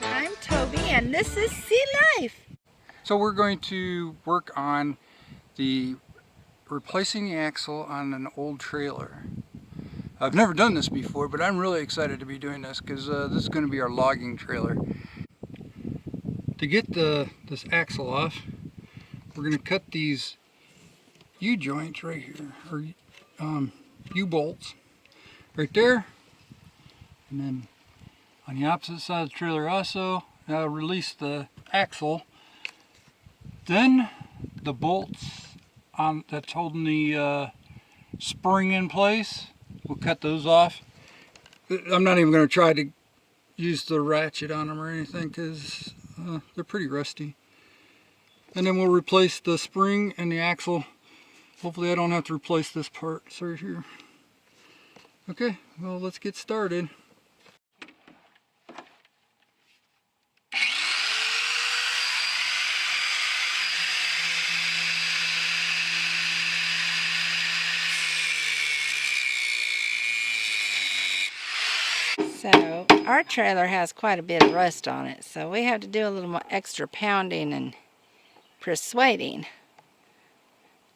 I'm Toby and this is Sea Life. So we're going to work on the replacing the axle on an old trailer. I've never done this before, but I'm really excited to be doing this because this is going to be our logging trailer. To get this axle off, we're going to cut these U-joints right here, or U-bolts right there, and then on the opposite side of the trailer also. Release the axle. Then the bolts that's holding the spring in place, we'll cut those off. I'm not even going to try to use the ratchet on them or anything because they're pretty rusty. And then we'll replace the spring and the axle. Hopefully I don't have to replace this part right here. Okay, well, let's get started. So our trailer has quite a bit of rust on it, so we have to do a little more extra pounding and persuading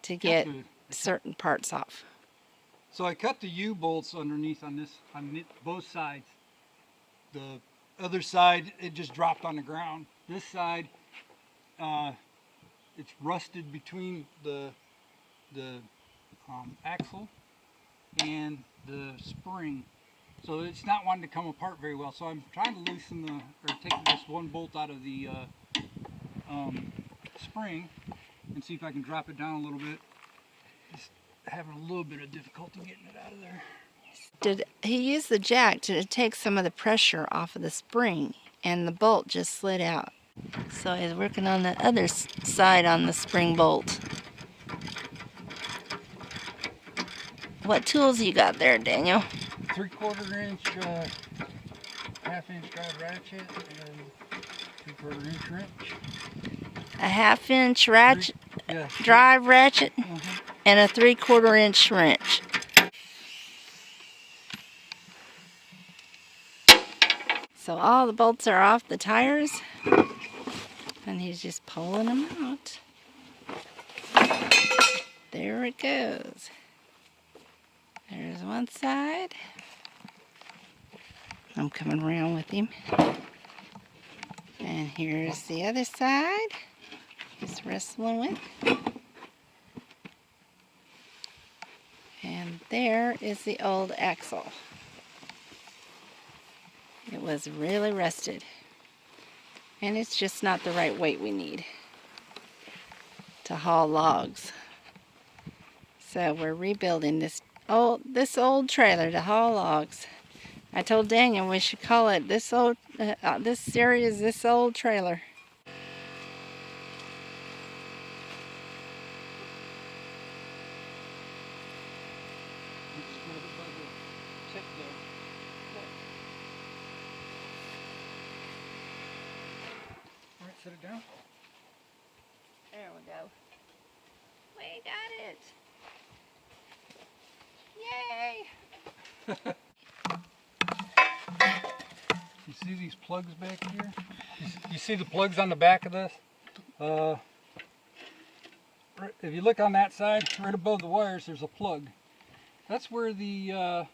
to get certain parts off. So I cut the U-bolts underneath on both sides. The other side, it just dropped on the ground. This side, it's rusted between the axle and the spring. So it's not wanting to come apart very well. So I'm trying to loosen take this one bolt out of the spring and see if I can drop it down a little bit. Just having a little bit of difficulty getting it out of there. Did he use the jack to take some of the pressure off of the spring, and the bolt just slid out. So he's working on the other side on the spring bolt. What tools you got there, Daniel? 3/4 inch, 1/2 inch drive ratchet, and 3/4 inch wrench. A 1/2 inch ratchet, drive ratchet, and a 3/4 inch wrench. So all the bolts are off the tires, and he's just pulling them out. There it goes. There's one side. I'm coming around with him. And here's the other side. He's wrestling with. And there is the old axle. It was really rusted. And it's just not the right weight we need to haul logs. So we're rebuilding this old trailer to haul logs. I told Daniel we should call it this series This Old Trailer. All right, set it down. There we go. We got it. Yay! You see these plugs back here? You see the plugs on the back of this? If you look on that side, right above the wires, there's a plug. That's where the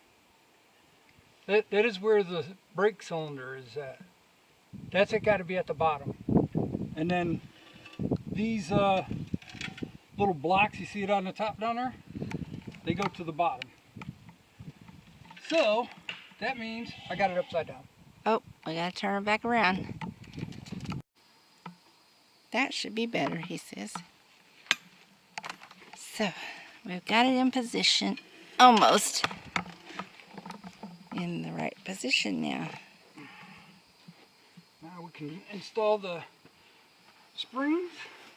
that is where the brake cylinder is at. That's got to be at the bottom. And then these little blocks, you see it on the top down there? They go to the bottom. So that means I got it upside down. Oh, we gotta turn it back around. That should be better, he says. So, we've got it in position, almost in the right position now. Now we can install the springs.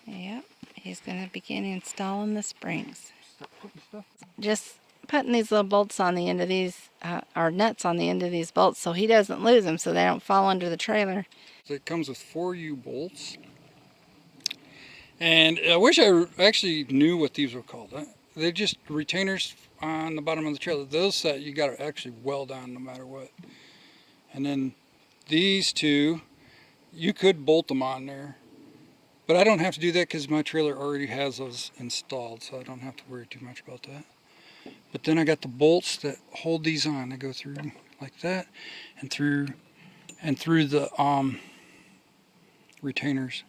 Yep, he's gonna begin installing the springs. Start putting stuff. Just putting these little bolts on the end of these, or nuts on the end of these bolts so he doesn't lose them, so they don't fall under the trailer. So it comes with 4 U-bolts. And I wish I actually knew what these were called. They're just retainers on the bottom of the trailer. Those that you got to actually weld on no matter what. And then these two, you could bolt them on there. But I don't have to do that because my trailer already has those installed, so I don't have to worry too much about that. But then I got the bolts that hold these on. They go through like that, and through the retainers.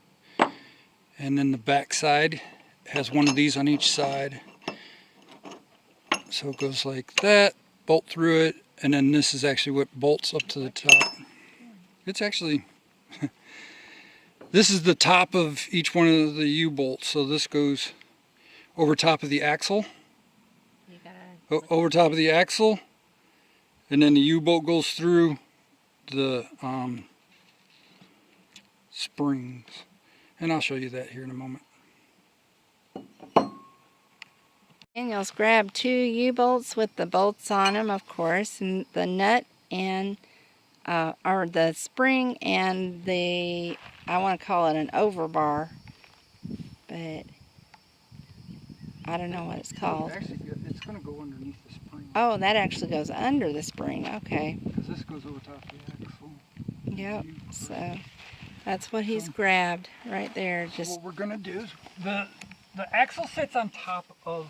And then the back side has one of these on each side. So it goes like that, bolt through it, and then this is actually what bolts up to the top. It's actually, this is the top of each one of the U-bolts. So this goes over top of the axle. Over top of the axle, and then the U-bolt goes through the springs. And I'll show you that here in a moment. Daniel's grabbed 2 U-bolts with the bolts on them, of course, and the nut and or the spring and the, I want to call it an overbar, but I don't know what it's called. Actually, it's going to go underneath the spring. Oh, that actually goes under the spring. Okay. Because this goes over top of the axle. Yep. So that's what he's grabbed right there. So Just what we're going to do is the axle sits on top of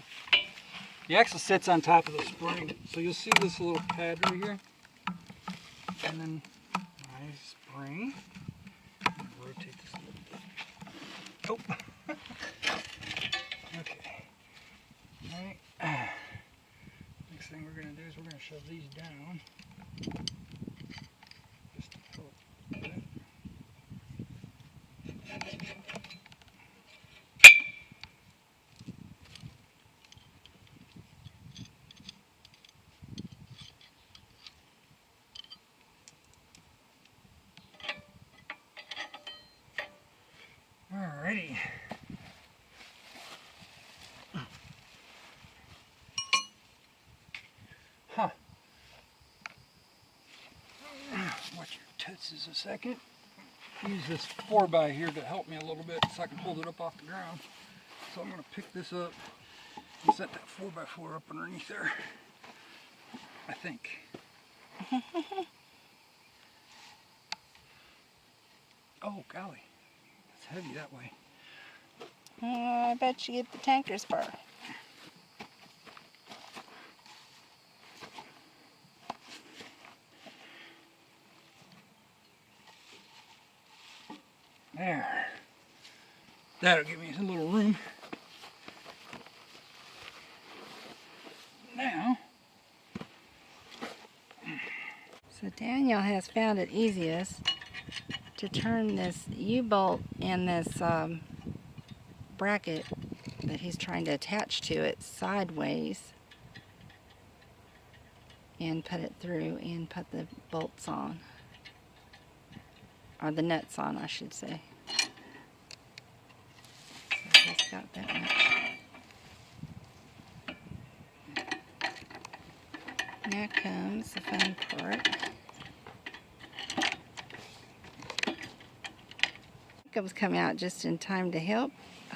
the spring. So you'll see this little pad right here, and then my spring. Rotate this a little bit. Oh. Okay. All right. Next thing we're going to do is we're going to shove these down. Just a little bit. Alrighty. Huh. Watch your tootsies a second. Use this 4x here to help me a little bit so I can hold it up off the ground. So I'm going to pick this up and set that 4x4 up underneath there. I think. Oh golly, it's heavy that way. I bet you get the tanker spur. There. That'll give me a little room. Now. So Daniel has found it easiest to turn this U-bolt and this bracket that he's trying to attach to it sideways and put it through and put the bolts on, or the nuts on, I should say. So he's got that much. Now comes the fun part. Jacob's come out just in time to help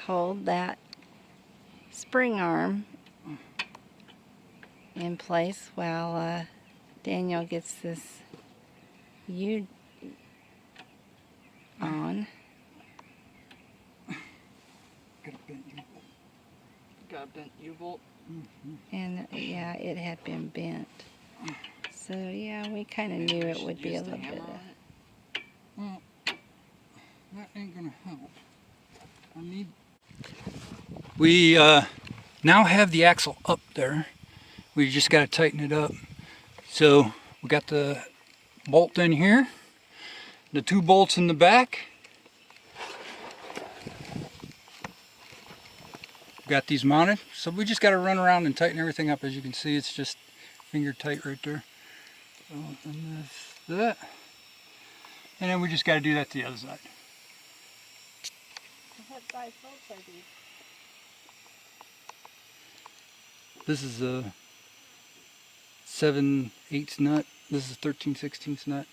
hold that spring arm in place while Daniel gets this U on. Got a bent U-bolt. And yeah, it had been bent. So yeah, we kind of knew it would be a little bit. Well, that ain't gonna help. We now have the axle up there. We just got to tighten it up. So we got the bolt in here, the 2 bolts in the back. Got these mounted, so we just got to run around and tighten everything up. As you can see, it's just finger tight right there. So, and that, and then we just got to do that to the other side. What size bolts are these? This is a 7/8 nut. This is a 13/16 nut.